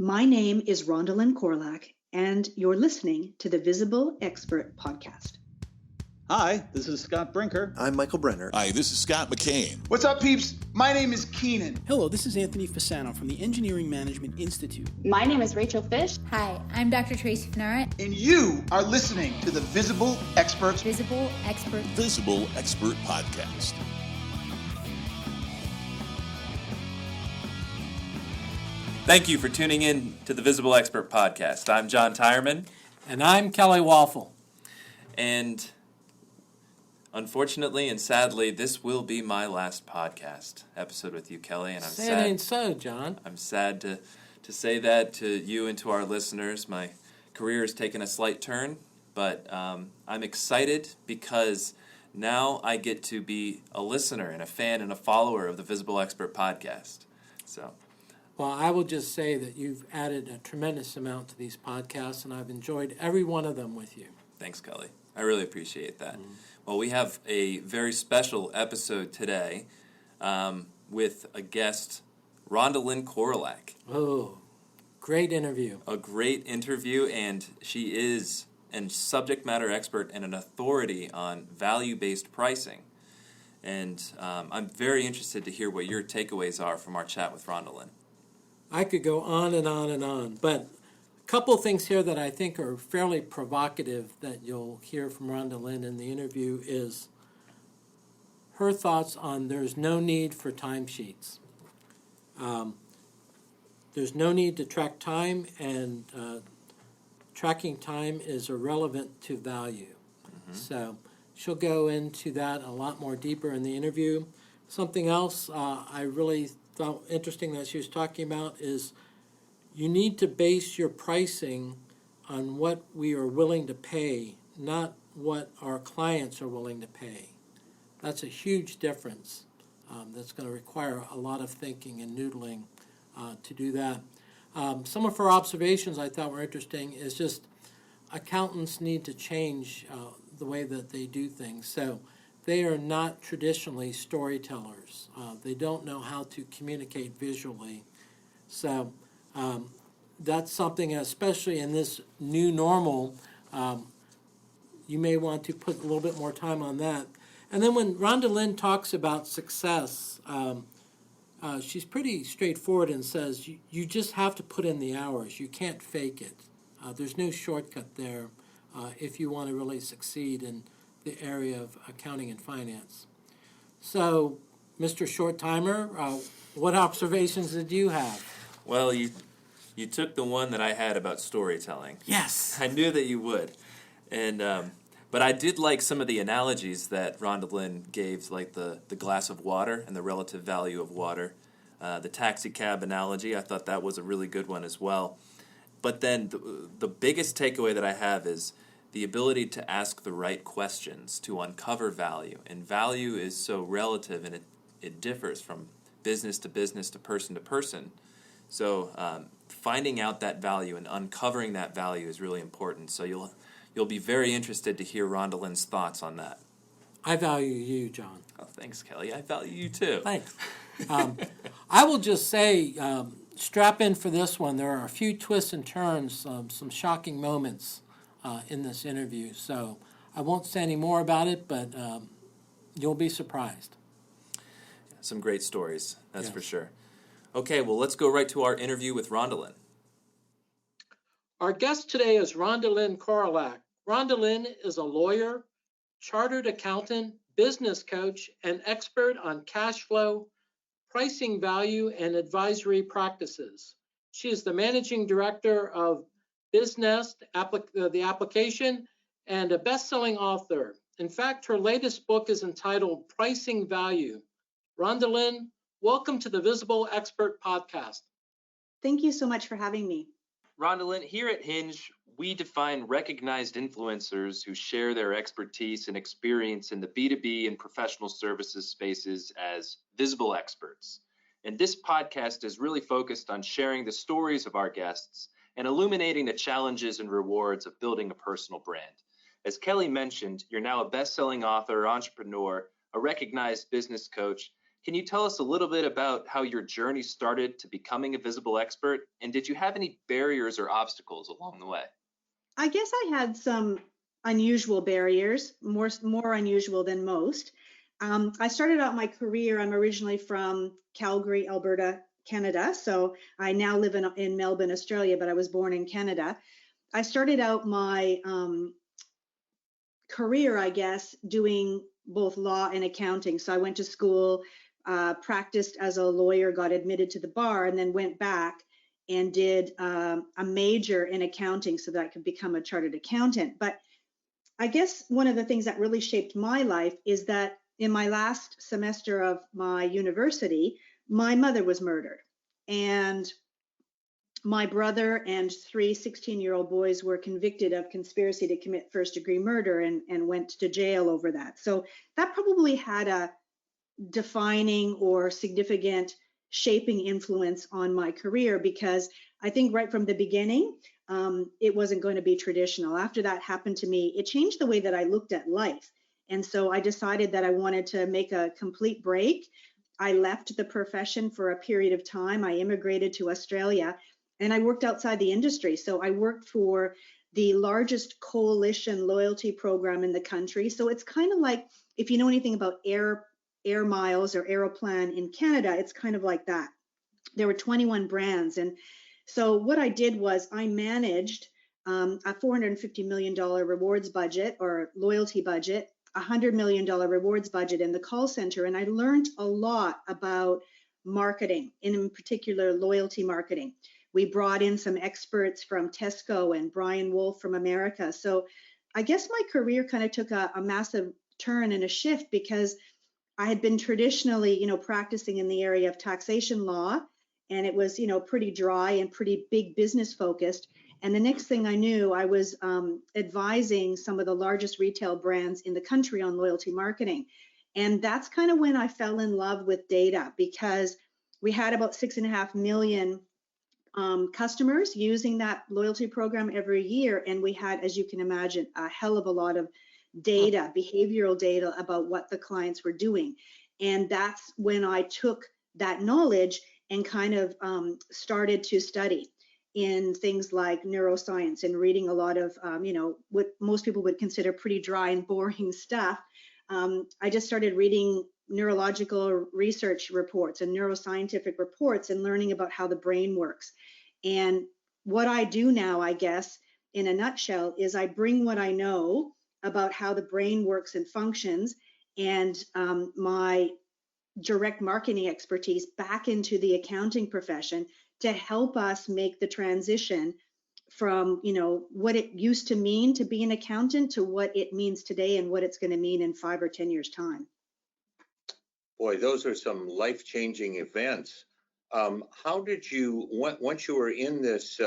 My name is Rhondalynn Korolak, and you're listening to the Visible Expert Podcast. Hi, this is Scott Brinker. I'm Michael Brenner. Hi, this is Scott McCain. What's up, peeps? My name is Keenan. Hello, this is Anthony Fasano from the Engineering Management Institute. My name is Rachel Fish. Hi, I'm Dr. Tracy Fenara. And you are listening to the Visible Expert Expert Podcast. Thank you for tuning in to the Visible Expert Podcast. I'm John Tyerman. And I'm Kelly Waffle. And unfortunately and sadly, this will be my last podcast episode with you, Kelly. And I'm sad. It ain't so, John. I'm sad to say that to you and to our listeners. My career has taken a slight turn, but I'm excited because now I get to be a listener and a fan and a follower of the Visible Expert Podcast. Well, I will just say that you've added a tremendous amount to these podcasts, and I've enjoyed every one of them with you. Thanks, Kelly. I really appreciate that. Well, we have a very special episode today with a guest, Rhondalynn Korolak. Oh, great interview. A great interview, and she is a subject matter expert and an authority on value-based pricing. And I'm very interested to hear what your takeaways are from our chat with Rhondalynn. I could go on and on and on, but a couple of things here that I think are fairly provocative that you'll hear from Rhondalynn in the interview is her thoughts on there's no need for timesheets. There's no need to track time, and tracking time is irrelevant to value. So she'll go into that a lot more deeper in the interview. Something else I really thought interesting that she was talking about is you need to base your pricing on what we are willing to pay, not what our clients are willing to pay. That's a huge difference. That's going to require a lot of thinking and noodling to do that. Some of her observations I thought were interesting is just accountants need to change the way that they do things. So they are not traditionally storytellers. They don't know how to communicate visually. So that's something, especially in this new normal, you may want to put a little bit more time on that. And then when Rhondalynn talks about success, she's pretty straightforward and says you just have to put in the hours. You can't fake it. There's no shortcut there if you want to really succeed in the area of accounting and finance. So, Mr. Short Timer, what observations did you have? Well, you took the one that I had about storytelling. Yes. I knew that you would. And but I did like some of the analogies that Rhondalynn gave, like the glass of water and the relative value of water. The taxi cab analogy, I thought that was a really good one as well. But then the biggest takeaway that I have is the ability to ask the right questions to uncover value. And value is so relative, and it differs from business to business to person. So finding out that value and uncovering that value is really important. So you'll be very interested to hear Rhondalynn's thoughts on that. I value you, John. Oh, thanks, Kelly. I value you too. Thanks. I will just say, strap in for this one. There are a few twists and turns, some shocking moments in this interview. So I won't say any more about it, but you'll be surprised. Some great stories, that's Yes. for sure. Okay, well, let's go right to our interview with Rhondalynn. Our guest today is Rhondalynn Korolak. Rhondalynn is a lawyer, chartered accountant, business coach, and expert on cash flow, pricing value, and advisory practices. She is the managing director of Businest, the application, and a best-selling author. In fact, her latest book is entitled Pricing Value. Rhondalynn, welcome to the Visible Expert Podcast. Thank you so much for having me. Rhondalynn, here at Hinge, we define recognized influencers who share their expertise and experience in the B2B and professional services spaces as visible experts. And this podcast is really focused on sharing the stories of our guests and illuminating the challenges and rewards of building a personal brand. As Kelly mentioned, you're now a best-selling author, entrepreneur, a recognized business coach, Can you tell us a little bit about how your journey started to becoming a visible expert? And did you have any barriers or obstacles along the way? I guess I had some unusual barriers, more unusual than most. I started out my career. I'm originally from Calgary, Alberta, Canada. So I now live in Melbourne, Australia, but I was born in Canada. I started out my career, I guess, doing both law and accounting. So I went to school, practiced as a lawyer, got admitted to the bar, and then went back and did a major in accounting so that I could become a chartered accountant. But I guess one of the things that really shaped my life is that in my last semester of my university, my mother was murdered. And my brother and 3 16-year-old boys were convicted of conspiracy to commit first-degree murder and went to jail over that. So that probably had a defining or significant shaping influence on my career, because I think right from the beginning, it wasn't going to be traditional. After that happened to me, it changed the way that I looked at life. And so I decided that I wanted to make a complete break. I left the profession for a period of time. I immigrated to Australia and I worked outside the industry. So I worked for the largest coalition loyalty program in the country. So it's kind of like, if you know anything about air miles or Aeroplan in Canada, it's kind of like that. There were 21 brands. And so what I did was I managed a $450 million rewards budget or loyalty budget, $100 million rewards budget in the call center. And I learned a lot about marketing, in particular loyalty marketing. We brought in some experts from Tesco and Brian Wolf from America. So I guess my career kind of took a massive turn and a shift, because I had been traditionally, practicing in the area of taxation law, and it was, pretty dry and pretty big business focused. And the next thing I knew, I was advising some of the largest retail brands in the country on loyalty marketing. And that's kind of when I fell in love with data, because we had about 6.5 million customers using that loyalty program every year. And we had, as you can imagine, a hell of a lot of data, behavioral data about what the clients were doing. And that's when I took that knowledge and kind of started to study in things like neuroscience and reading a lot of, what most people would consider pretty dry and boring stuff. I just started reading neurological research reports and neuroscientific reports and learning about how the brain works. And what I do now, I guess, in a nutshell, is I bring what I know about how the brain works and functions and my direct marketing expertise back into the accounting profession to help us make the transition from, what it used to mean to be an accountant to what it means today and what it's going to mean in 5 or 10 years' time. Boy, those are some life-changing events. How did you, once you were in this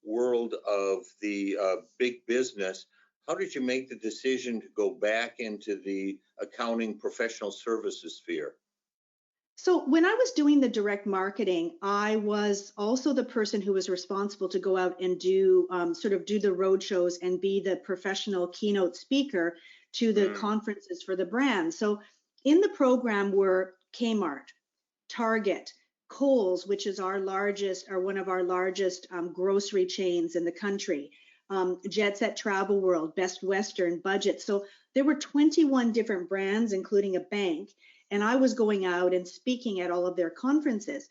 world of the big business, how did you make the decision to go back into the accounting professional services sphere? So when I was doing the direct marketing, I was also the person who was responsible to go out and do the road shows and be the professional keynote speaker to the conferences for the brand. So in the program were Kmart, Target, Kohl's, which is one of our largest grocery chains in the country, Jet Set Travel World, Best Western, Budget. So there were 21 different brands, including a bank. And I was going out and speaking at all of their conferences.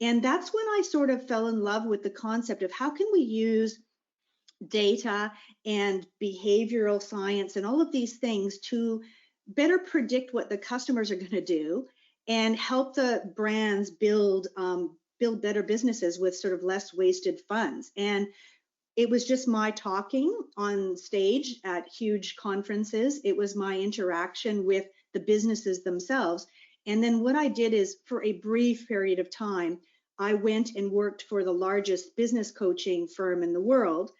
And that's when I sort of fell in love with the concept of how can we use data and behavioral science and all of these things to better predict what the customers are going to do and help the brands build better businesses with sort of less wasted funds. And it was just my talking on stage at huge conferences. It was my interaction with the businesses themselves. And then what I did is, for a brief period of time, I went and worked for the largest business coaching firm in the world.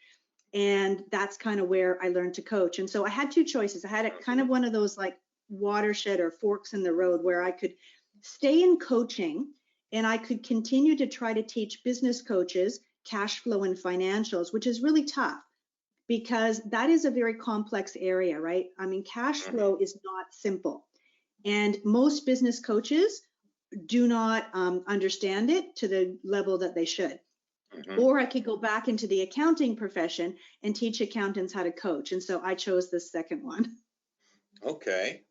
And that's kind of where I learned to coach. And so I had 2 choices. I had kind of one of those like watershed or forks in the road where I could stay in coaching and I could continue to try to teach business coaches cash flow and financials, which is really tough because that is a very complex area, right? I mean, cash flow is not simple. And most business coaches do not understand it to the level that they should. Or I could go back into the accounting profession and teach accountants how to coach. And so I chose the second one. Okay.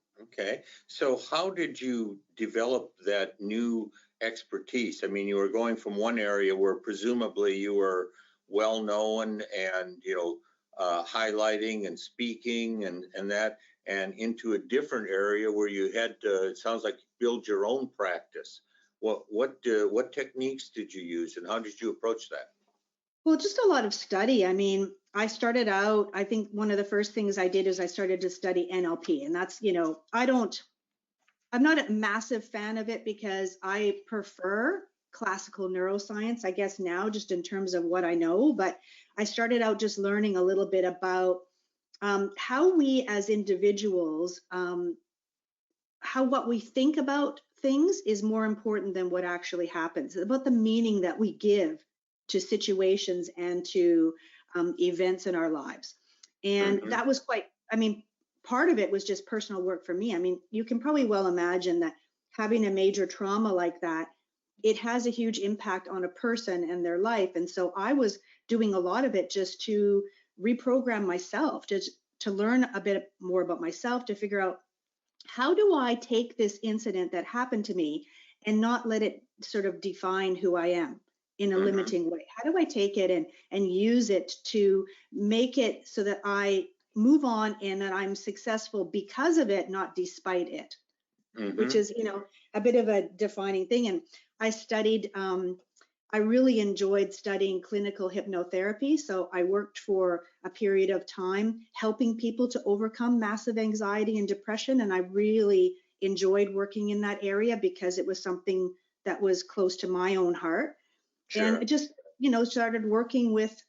So how did you develop that new expertise? I mean, you were going from one area where presumably you were well known and, highlighting and speaking and that, and into a different area where you had to, it sounds like, build your own practice. What techniques did you use and how did you approach that? Well, just a lot of study. I mean, I started out, I think one of the first things I did is I started to study NLP. And that's, I'm not a massive fan of it because I prefer classical neuroscience, I guess now, just in terms of what I know. But I started out just learning a little bit about how we as individuals, how what we think about things is more important than what actually happens, about the meaning that we give to situations and to events in our lives. And that was part of it was just personal work for me. I mean, you can probably well imagine that having a major trauma like that, it has a huge impact on a person and their life. And so I was doing a lot of it just to reprogram myself, just to learn a bit more about myself, to figure out, how do I take this incident that happened to me and not let it sort of define who I am in a limiting way? How do I take it and use it to make it so that I move on and that I'm successful because of it, not despite it, which is, a bit of a defining thing. And I studied, I really enjoyed studying clinical hypnotherapy. So I worked for a period of time helping people to overcome massive anxiety and depression. And I really enjoyed working in that area because it was something that was close to my own heart. Sure. And it just, started working with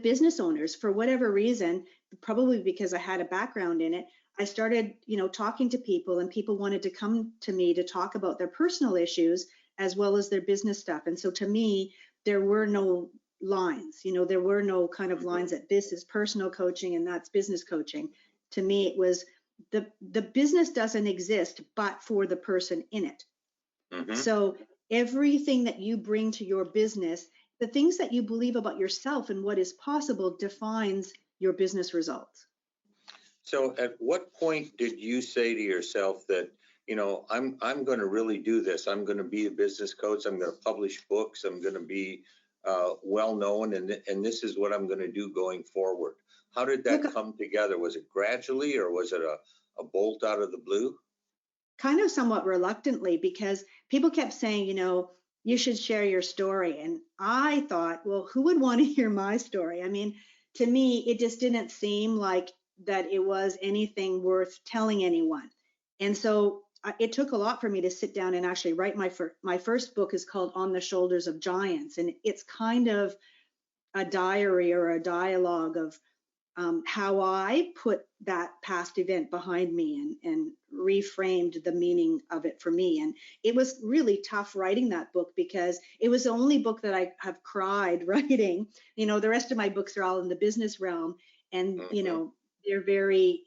business owners for whatever reason, probably because I had a background in it. I started, talking to people, and people wanted to come to me to talk about their personal issues as well as their business stuff. And so to me, there were no lines, there were no kind of lines that this is personal coaching and that's business coaching. To me, it was the business doesn't exist but for the person in it. So everything that you bring to your business, the things that you believe about yourself and what is possible, defines your business results. So at what point did you say to yourself that, I'm going to really do this. I'm going to be a business coach. I'm going to publish books. I'm going to be well known, and this is what I'm going to do going forward. How did that come together? Was it gradually, or was it a bolt out of the blue? Kind of somewhat reluctantly, because people kept saying, you should share your story. And I thought, well, who would want to hear my story? I mean, to me, it just didn't seem like that it was anything worth telling anyone. And so it took a lot for me to sit down and actually write my first book is called On the Shoulders of Giants. And it's kind of a diary or a dialogue of how I put that past event behind me and reframed the meaning of it for me. And it was really tough writing that book because it was the only book that I have cried writing. The rest of my books are all in the business realm, and, they're very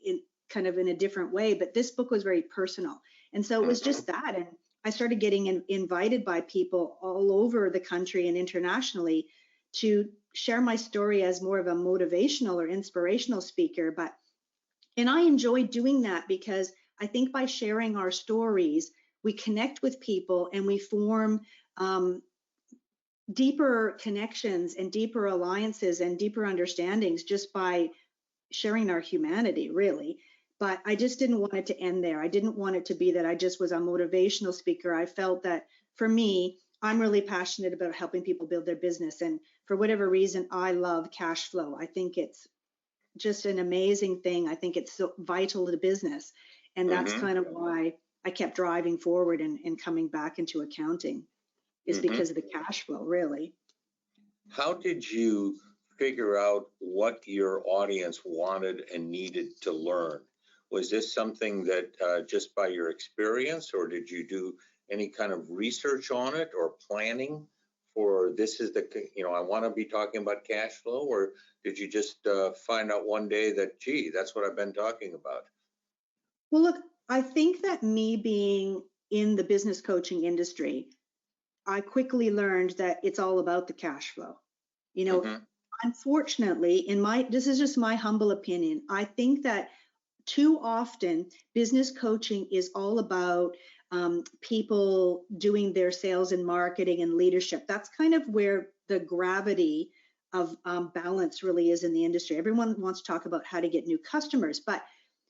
kind of in a different way. But this book was very personal. And so it was just that. And I started getting invited by people all over the country and internationally to share my story as more of a motivational or inspirational speaker. And I enjoy doing that because I think by sharing our stories, we connect with people and we form deeper connections and deeper alliances and deeper understandings just by sharing our humanity, really. But I just didn't want it to end there. I didn't want it to be that I just was a motivational speaker. I felt that for me, I'm really passionate about helping people build their business. And for whatever reason, I love cash flow. I think it's just an amazing thing. I think it's so vital to business. And that's kind of why I kept driving forward and coming back into accounting, is because of the cash flow, really. How did you figure out what your audience wanted and needed to learn? Was this something that just by your experience, or did you do any kind of research on it or planning for this is I want to be talking about cash flow? Or did you just find out one day that, gee, that's what I've been talking about? Well, look, I think that me being in the business coaching industry, I quickly learned that it's all about the cash flow. You know, unfortunately, this is just my humble opinion, I think that too often business coaching is all about people doing their sales and marketing and leadership. That's kind of where the gravity of balance really is in the industry. Everyone wants to talk about how to get new customers, but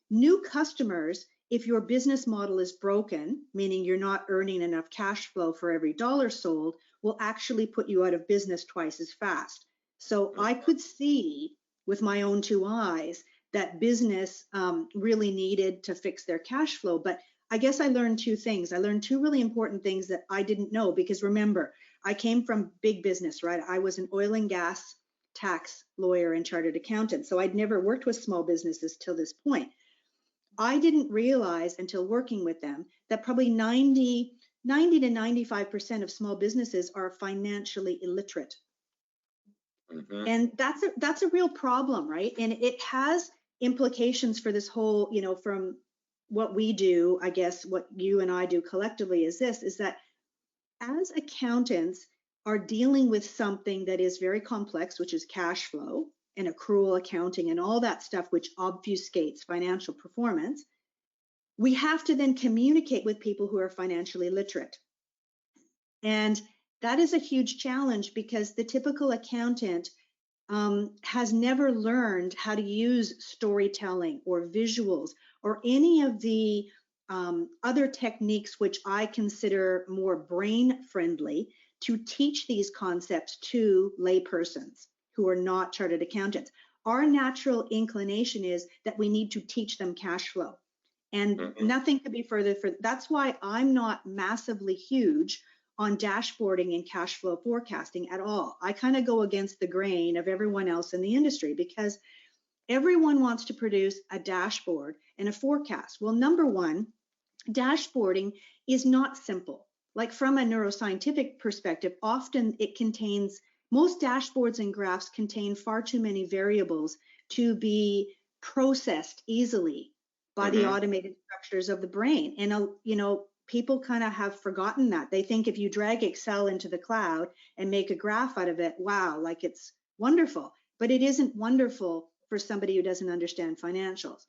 new customers, if your business model is broken, meaning you're not earning enough cash flow for every dollar sold, will actually put you out of business twice as fast. So I could see with my own two eyes that business really needed to fix their cash flow. But I guess I learned two things. I learned two really important things that I didn't know, because remember, I came from big business, right? I was an oil and gas tax lawyer and chartered accountant. So I'd never worked with small businesses till this point. I didn't realize until working with them that probably 90 to 95% of small businesses are financially illiterate. And that's a real problem, right? And it has implications for this whole, you know, from what we do, I guess what you and I do collectively is that as accountants are dealing with something that is very complex, which is cash flow and accrual accounting and all that stuff, which obfuscates financial performance, we have to then communicate with people who are financially literate. And that is a huge challenge, because the typical accountant has never learned how to use storytelling or visuals or any of the other techniques which I consider more brain friendly to teach these concepts to laypersons who are not chartered accountants. Our natural inclination is that we need to teach them cash flow. And nothing could be further that's why I'm not massively huge on dashboarding and cash flow forecasting at all. I kind of go against the grain of everyone else in the industry, because everyone wants to produce a dashboard and a forecast. Well, number one, dashboarding is not simple. Like from a neuroscientific perspective, often most dashboards and graphs contain far too many variables to be processed easily by the automated structures of the brain. And, you know, people kind of have forgotten that. They think if you drag Excel into the cloud and make a graph out of it, wow, like it's wonderful. But it isn't wonderful for somebody who doesn't understand financials.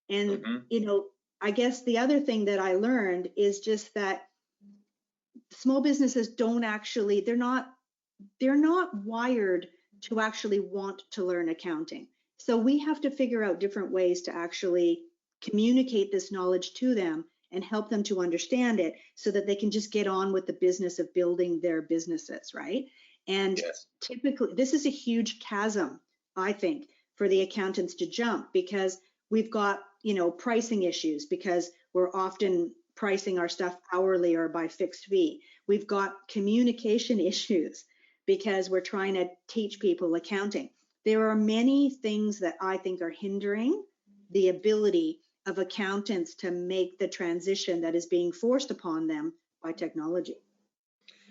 And, you know, I guess the other thing that I learned is just that small businesses they're not wired to actually want to learn accounting. So we have to figure out different ways to actually communicate this knowledge to them and help them to understand it so that they can just get on with the business of building their businesses, right? And typically, this is a huge chasm, I think, for the accountants to jump, because we've got, you know, pricing issues because we're often pricing our stuff hourly or by fixed fee. We've got communication issues because we're trying to teach people accounting. There are many things that I think are hindering the ability of accountants to make the transition that is being forced upon them by technology.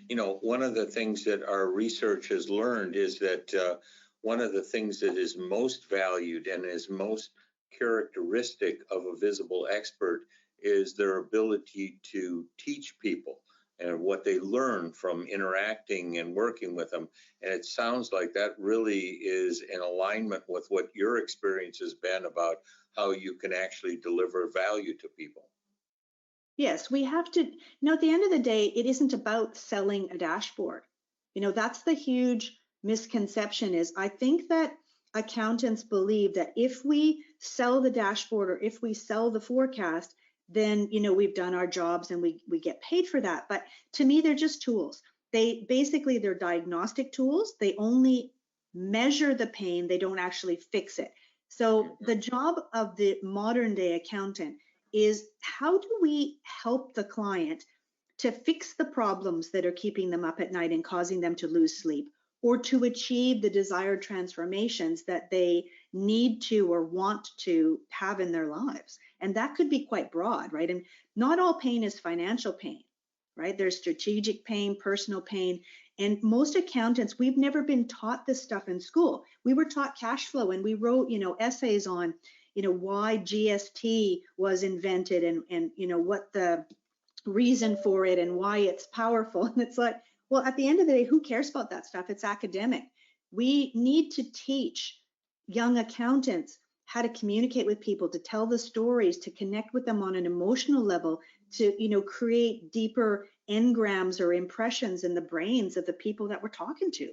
You know, one of the things that our research has learned is that one of the things that is most valued and is most characteristic of a visible expert is their ability to teach people and what they learn from interacting and working with them. And it sounds like that really is in alignment with what your experience has been about how you can actually deliver value to people. Yes, we have to, you know, at the end of the day, it isn't about selling a dashboard. You know, that's the huge misconception is I think that accountants believe that if we sell the dashboard or if we sell the forecast, then, you know, we've done our jobs and we get paid for that. But to me, they're just tools. They're diagnostic tools. They only measure the pain. They don't actually fix it. So the job of the modern day accountant is how do we help the client to fix the problems that are keeping them up at night and causing them to lose sleep, or to achieve the desired transformations that they need to or want to have in their lives. And that could be quite broad, right? And not all pain is financial pain, right? There's strategic pain, personal pain. And most accountants, we've never been taught this stuff in school. We were taught cash flow and we wrote, you know, essays on, you know, why GST was invented and you know, what the reason for it and why it's powerful. And it's like, well, at the end of the day, who cares about that stuff? It's academic. We need to teach young accountants how to communicate with people, to tell the stories, to connect with them on an emotional level, to, you know, create deeper engrams or impressions in the brains of the people that we're talking to.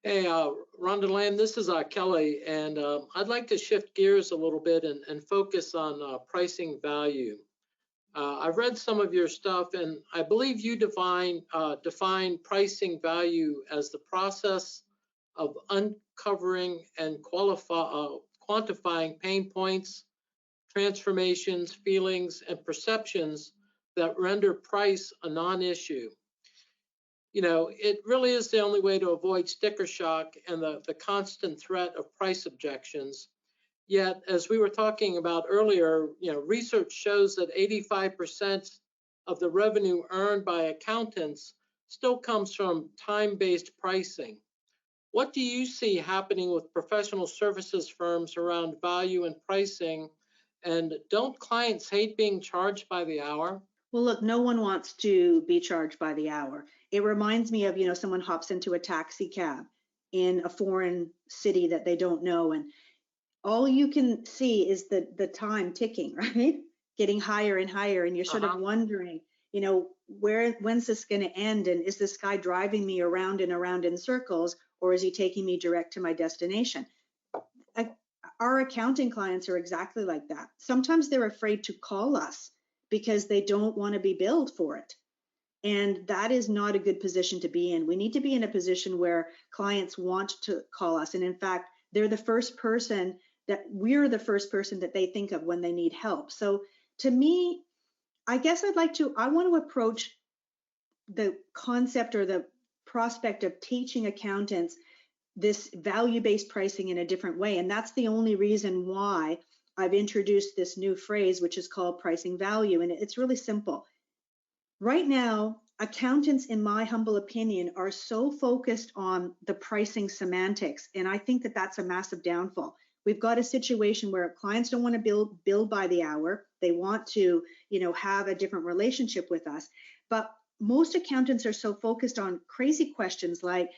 Hey, Rhondalynn, this is Kelly, and I'd like to shift gears a little bit and focus on pricing value. I've read some of your stuff, and I believe you define pricing value as the process of uncovering and quantifying pain points, transformations, feelings, and perceptions that render price a non-issue. You know, it really is the only way to avoid sticker shock and the constant threat of price objections. Yet, as we were talking about earlier, you know, research shows that 85% of the revenue earned by accountants still comes from time-based pricing. What do you see happening with professional services firms around value and pricing? And don't clients hate being charged by the hour? Well, look, no one wants to be charged by the hour. It reminds me of, you know, someone hops into a taxi cab in a foreign city that they don't know, and all you can see is the time ticking, right? Getting higher and higher, and you're sort of wondering, you know, when's this going to end? And is this guy driving me around and around in circles, or is he taking me direct to my destination? Our accounting clients are exactly like that. Sometimes they're afraid to call us because they don't want to be billed for it. And that is not a good position to be in. We need to be in a position where clients want to call us. And in fact, we're the first person that they think of when they need help. So to me, I guess I want to approach the concept or the prospect of teaching accountants this value-based pricing in a different way. And that's the only reason why I've introduced this new phrase, which is called pricing value. And it's really simple. Right now, accountants, in my humble opinion, are so focused on the pricing semantics. And I think that that's a massive downfall. We've got a situation where clients don't want to bill by the hour. They want to, you know, have a different relationship with us. But most accountants are so focused on crazy questions like,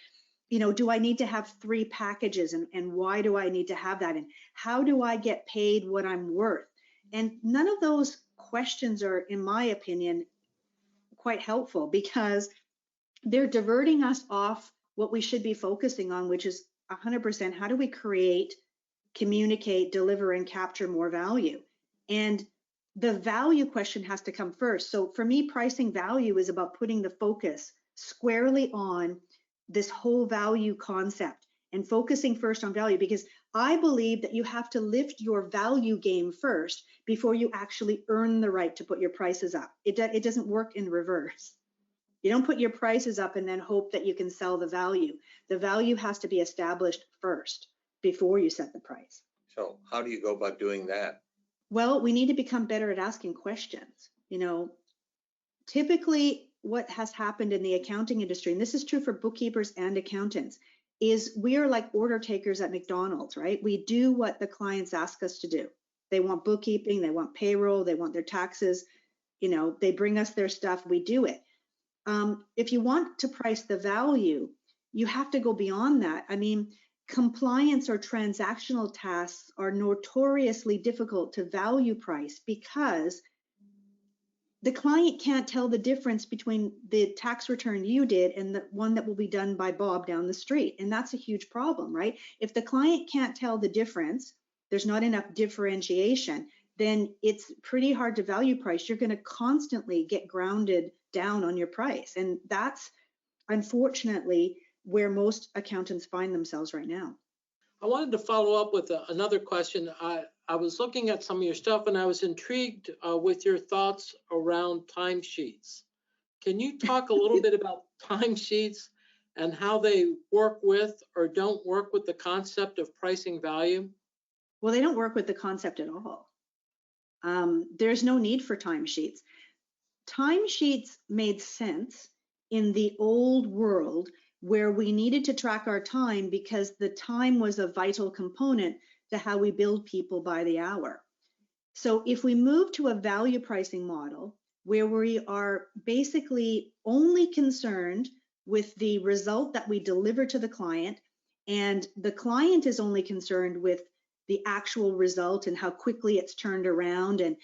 you know, do I need to have 3 packages, and why do I need to have that? And how do I get paid what I'm worth? And none of those questions are, in my opinion, quite helpful, because they're diverting us off what we should be focusing on, which is 100% how do we create, communicate, deliver, and capture more value? And the value question has to come first. So for me, pricing value is about putting the focus squarely on this whole value concept and focusing first on value, because I believe that you have to lift your value game first before you actually earn the right to put your prices up. It doesn't work in reverse. You don't put your prices up and then hope that you can sell the value. The value has to be established first before you set the price. So how do you go about doing that? Well, we need to become better at asking questions. You know, typically what has happened in the accounting industry, and this is true for bookkeepers and accountants, is we are like order takers at McDonald's, right? We do what the clients ask us to do. They want bookkeeping, they want payroll, they want their taxes, you know, they bring us their stuff, we do it. If you want to price the value, you have to go beyond that. I mean, compliance or transactional tasks are notoriously difficult to value price because the client can't tell the difference between the tax return you did and the one that will be done by Bob down the street. And that's a huge problem, right? If the client can't tell the difference, there's not enough differentiation, then it's pretty hard to value price. You're going to constantly get grounded down on your price. And that's unfortunately where most accountants find themselves right now. I wanted to follow up with another question. I was looking at some of your stuff and I was intrigued with your thoughts around timesheets. Can you talk a little bit about timesheets and how they work with or don't work with the concept of pricing value? Well, they don't work with the concept at all. There's no need for timesheets. Timesheets made sense in the old world where we needed to track our time because the time was a vital component to how we build people by the hour. So if we move to a value pricing model where we are basically only concerned with the result that we deliver to the client, and the client is only concerned with the actual result and how quickly it's turned around and,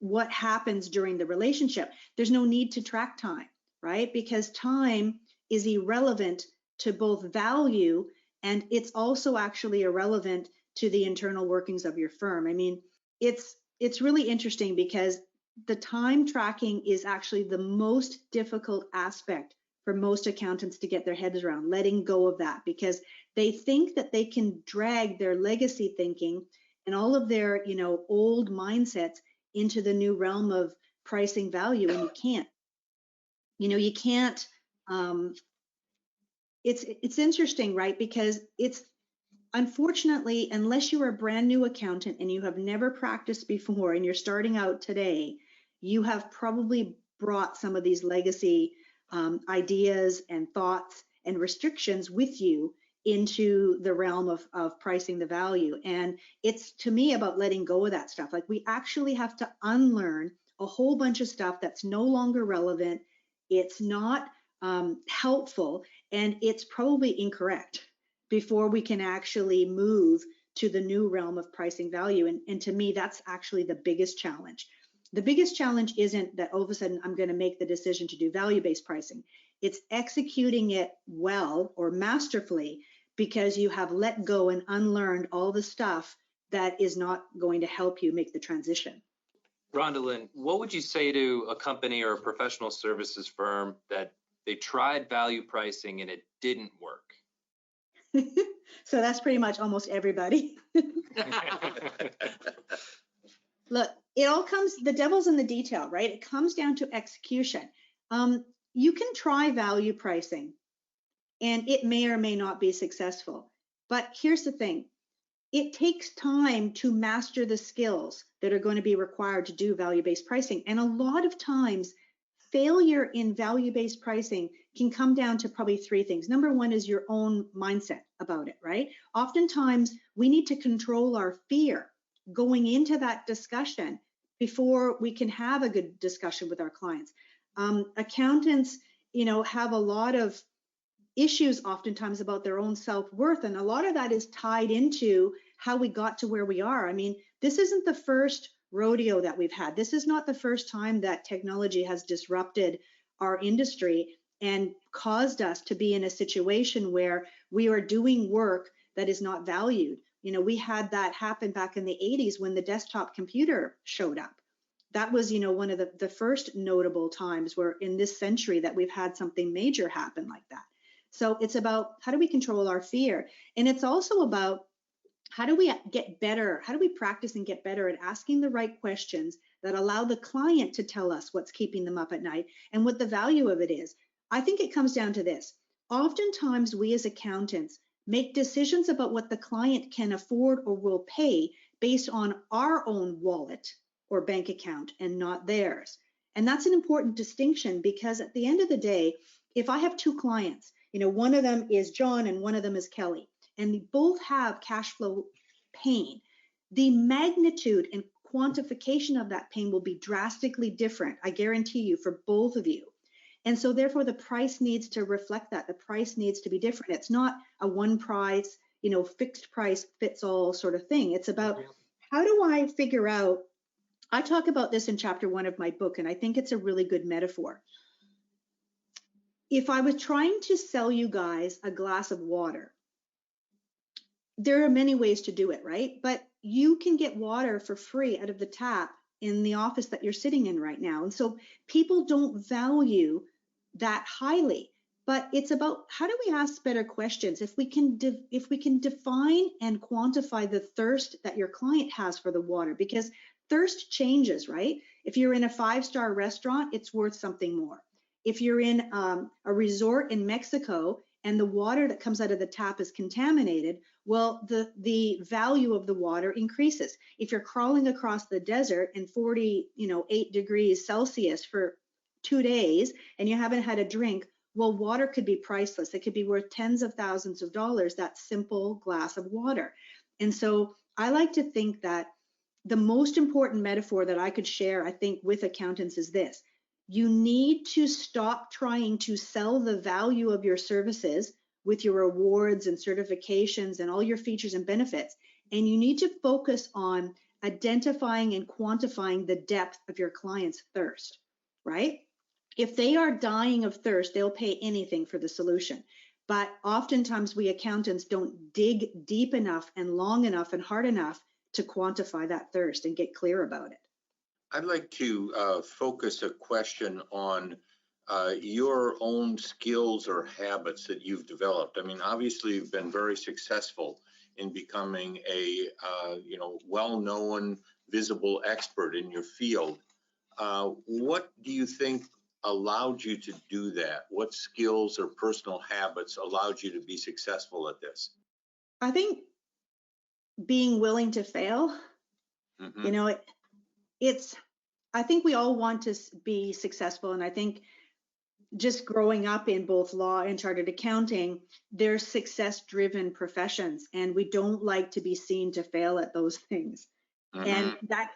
what happens during the relationship. There's no need to track time, right? Because time is irrelevant to both value, and it's also actually irrelevant to the internal workings of your firm. I mean, it's really interesting because the time tracking is actually the most difficult aspect for most accountants to get their heads around, letting go of that, because they think that they can drag their legacy thinking and all of their, old mindsets into the new realm of pricing value, and you can't. You can't. It's interesting, right? Because it's, unfortunately, unless you are a brand new accountant and you have never practiced before and you're starting out today, you have probably brought some of these legacy ideas and thoughts and restrictions with you into the realm of pricing the value. And it's, to me, about letting go of that stuff. Like, we actually have to unlearn a whole bunch of stuff that's no longer relevant. It's not helpful, and it's probably incorrect before we can actually move to the new realm of pricing value. And to me, that's actually the biggest challenge. The biggest challenge isn't that all of a sudden I'm going to make the decision to do value-based pricing. It's executing it well or masterfully, because you have let go and unlearned all the stuff that is not going to help you make the transition. Rhondalynn, what would you say to a company or a professional services firm that they tried value pricing and it didn't work? So that's pretty much almost everybody. Look, the devil's in the detail, right? It comes down to execution. You can try value pricing and it may or may not be successful. But here's the thing. It takes time to master the skills that are going to be required to do value-based pricing. And a lot of times, failure in value-based pricing can come down to probably three things. Number one is your own mindset about it, right? Oftentimes, we need to control our fear going into that discussion before we can have a good discussion with our clients. Accountants, have a lot of issues oftentimes about their own self-worth, and a lot of that is tied into how we got to where we are. I mean, this isn't the first rodeo that we've had. This is not the first time that technology has disrupted our industry and caused us to be in a situation where we are doing work that is not valued. We had that happen back in the 80s when the desktop computer showed up. That was, one of the first notable times where in this century that we've had something major happen like that. So it's about, how do we control our fear? And it's also about, how do we get better? How do we practice and get better at asking the right questions that allow the client to tell us what's keeping them up at night and what the value of it is? I think it comes down to this. Oftentimes, we as accountants make decisions about what the client can afford or will pay based on our own wallet or bank account and not theirs. And that's an important distinction, because at the end of the day, if I have two clients, one of them is John and one of them is Kelly, and they both have cash flow pain, the magnitude and quantification of that pain will be drastically different, I guarantee you, for both of you. And so therefore the price needs to reflect that. The price needs to be different. It's not a one price, fixed price fits all sort of thing. It's about, how do I figure out, I talk about this in chapter 1 of my book, and I think it's a really good metaphor. If I was trying to sell you guys a glass of water, there are many ways to do it, right? But you can get water for free out of the tap in the office that you're sitting in right now. And so people don't value that highly. But it's about, how do we ask better questions? If we can define and quantify the thirst that your client has for the water, because thirst changes, right? If you're in a 5-star restaurant, it's worth something more. If you're in a resort in Mexico and the water that comes out of the tap is contaminated, well, the value of the water increases. If you're crawling across the desert in 8 degrees Celsius for 2 days and you haven't had a drink, well, water could be priceless. It could be worth tens of thousands of dollars, that simple glass of water. And so I like to think that the most important metaphor that I could share, I think, with accountants is this. You need to stop trying to sell the value of your services with your awards and certifications and all your features and benefits. And you need to focus on identifying and quantifying the depth of your client's thirst, right? If they are dying of thirst, they'll pay anything for the solution. But oftentimes we accountants don't dig deep enough and long enough and hard enough to quantify that thirst and get clear about it. I'd like to focus a question on your own skills or habits that you've developed. I mean, obviously you've been very successful in becoming a well-known, visible expert in your field. What do you think allowed you to do that? What skills or personal habits allowed you to be successful at this? I think being willing to fail. Mm-hmm. You know, I think we all want to be successful. And I think just growing up in both law and chartered accounting, they're success-driven professions, and we don't like to be seen to fail at those things. Mm-hmm. And that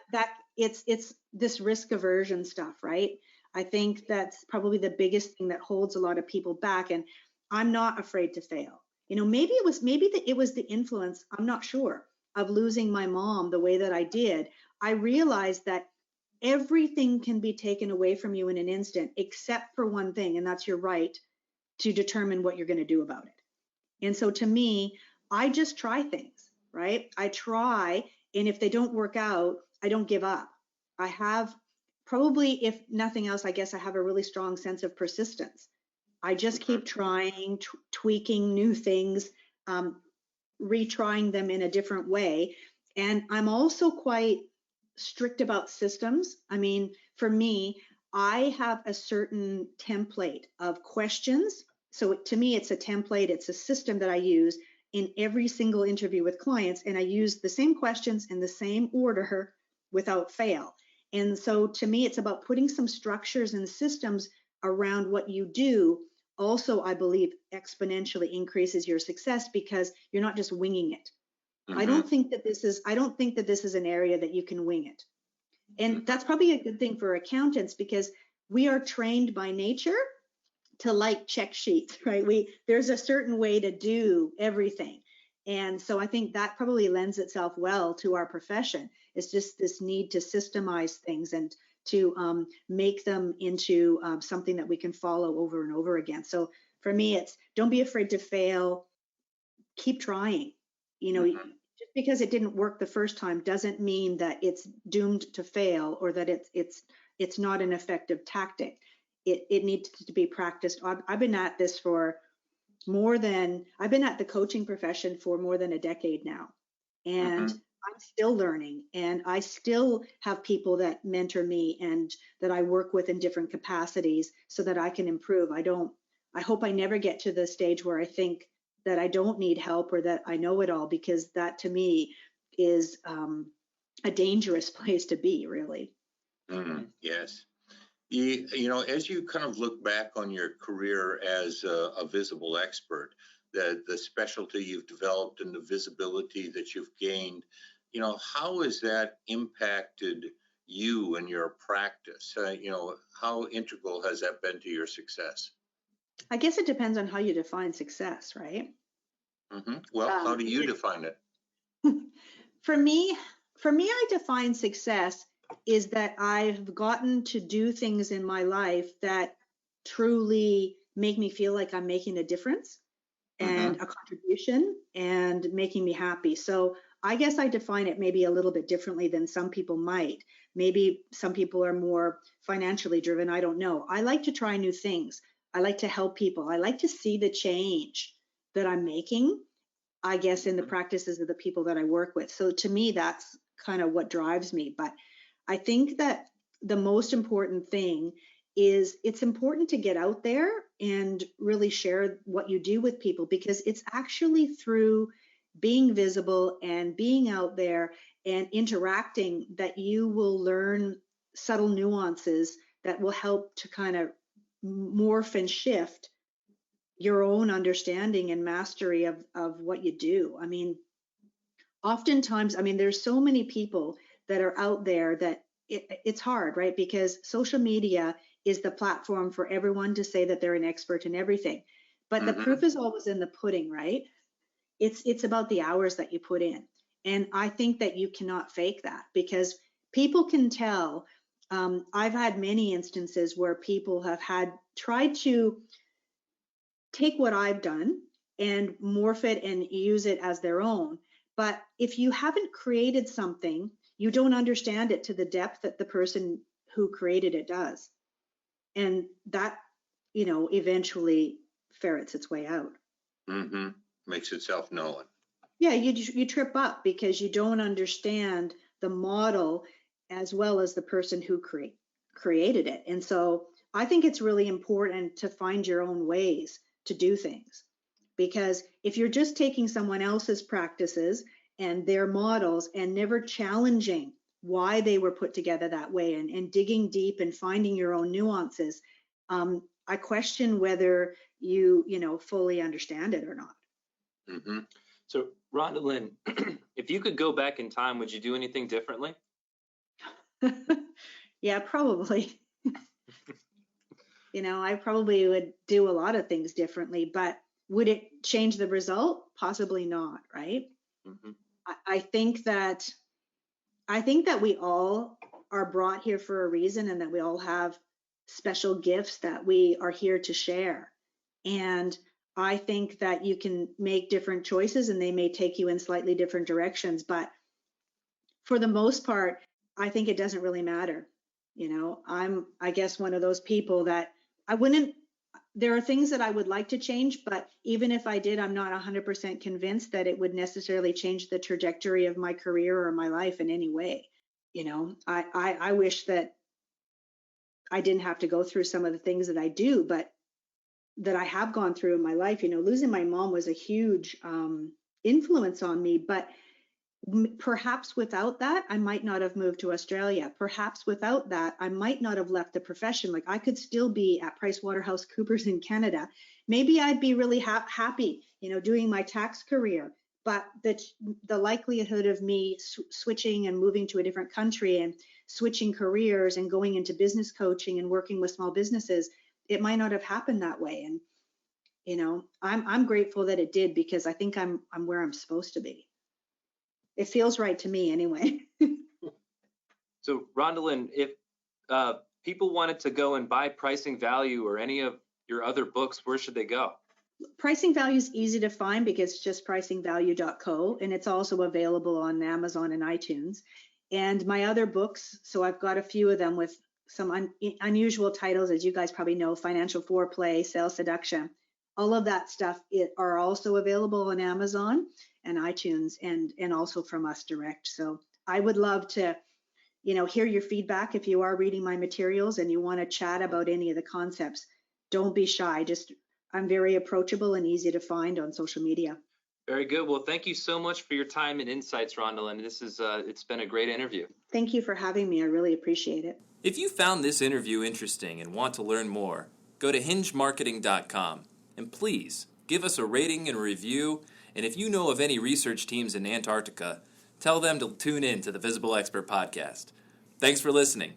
it's this risk aversion stuff, right? I think that's probably the biggest thing that holds a lot of people back. And I'm not afraid to fail. You know, maybe it was the influence, I'm not sure, of losing my mom the way that I did. I realized that everything can be taken away from you in an instant, except for one thing, and that's your right to determine what you're going to do about it. And so to me, I just try things, right? I try, and if they don't work out, I don't give up. I have probably, if nothing else, I guess I have a really strong sense of persistence. I just keep trying, tweaking new things, retrying them in a different way. And I'm also quite strict about systems. I mean, for me, I have a certain template of questions. So to me, it's a template, it's a system that I use in every single interview with clients. And I use the same questions in the same order without fail. And so to me, it's about putting some structures and systems around what you do. Also, I believe exponentially increases your success because you're not just winging it. Mm-hmm. I don't think that this is an area that you can wing it. And that's probably a good thing for accountants because we are trained by nature to like check sheets, right? There's a certain way to do everything. And so I think that probably lends itself well to our profession. It's just this need to systemize things and to make them into something that we can follow over and over again. So for me, it's don't be afraid to fail. Keep trying. You know, just because it didn't work the first time doesn't mean that it's doomed to fail or that it's not an effective tactic. It needs to be practiced. I've been at this for I've been at the coaching profession for more than a decade now. And I'm still learning, and I still have people that mentor me and that I work with in different capacities so that I can improve. I hope I never get to the stage where I think that I don't need help or that I know it all, because that to me is a dangerous place to be, really. Yes. You know, as you kind of look back on your career as a visible expert, the specialty you've developed and the visibility that you've gained, you know, how has that impacted you and your practice? You know, how integral has that been to your success? I guess it depends on how you define success, right? Well, how do you define it? For me, I define success is that I've gotten to do things in my life that truly make me feel like I'm making a difference and a contribution and making me happy. So I guess I define it maybe a little bit differently than some people might. Maybe some people are more financially driven. I don't know. I like to try new things. I like to help people. I like to see the change that I'm making, I guess, in the practices of the people that I work with. So to me, that's kind of what drives me. But I think that the most important thing is it's important to get out there and really share what you do with people, because it's actually through being visible and being out there and interacting that you will learn subtle nuances that will help to kind of morph and shift your own understanding and mastery of what you do. I mean, oftentimes, there's so many people that are out there that it's hard, right? Because social media is the platform for everyone to say that they're an expert in everything. But the proof is always in the pudding, right? It's about the hours that you put in. And I think that you cannot fake that, because people can tell. I've had many instances where people have tried to take what I've done and morph it and use it as their own. But if you haven't created something, you don't understand it to the depth that the person who created it does. And that, eventually ferrets its way out. Mm-hmm. Makes itself known. Yeah, you trip up because you don't understand the model as well as the person who created it. And so I think it's really important to find your own ways to do things, because if you're just taking someone else's practices and their models and never challenging why they were put together that way and digging deep and finding your own nuances, I question whether you fully understand it or not. Mm-hmm. So, Rhondalynn, if you could go back in time, would you do anything differently? Yeah, probably. I probably would do a lot of things differently, but would it change the result? Possibly not, right? Mm-hmm. I think that we all are brought here for a reason, and that we all have special gifts that we are here to share. And I think that you can make different choices and they may take you in slightly different directions, but for the most part, I think it doesn't really matter. I'm, I guess, one of those people that there are things that I would like to change, but even if I did, I'm not 100% convinced that it would necessarily change the trajectory of my career or my life in any way. I wish that I didn't have to go through some of the things that I do, but that I have gone through in my life. Losing my mom was a huge influence on me, but perhaps without that, I might not have moved to Australia. Perhaps without that, I might not have left the profession. Like, I could still be at PricewaterhouseCoopers in Canada. Maybe I'd be really happy, doing my tax career. But the likelihood of me switching and moving to a different country and switching careers and going into business coaching and working with small businesses, it might not have happened that way. And I'm grateful that it did, because I think I'm where I'm supposed to be. It feels right to me anyway. So, Rhondalynn, if people wanted to go and buy Pricing Value or any of your other books, where should they go? Pricing Value is easy to find because it's just pricingvalue.co, and it's also available on Amazon and iTunes. And my other books, so I've got a few of them with some unusual titles, as you guys probably know: Financial Foreplay, Sales Seduction. All of that stuff are also available on Amazon and iTunes, and also from us direct. So I would love to, hear your feedback. If you are reading my materials and you want to chat about any of the concepts, don't be shy. I'm very approachable and easy to find on social media. Very good. Well, thank you so much for your time and insights, Rhondalynn. It's been a great interview. Thank you for having me. I really appreciate it. If you found this interview interesting and want to learn more, go to hingemarketing.com and please give us a rating and a review. And if you know of any research teams in Antarctica, tell them to tune in to the Visible Expert podcast. Thanks for listening.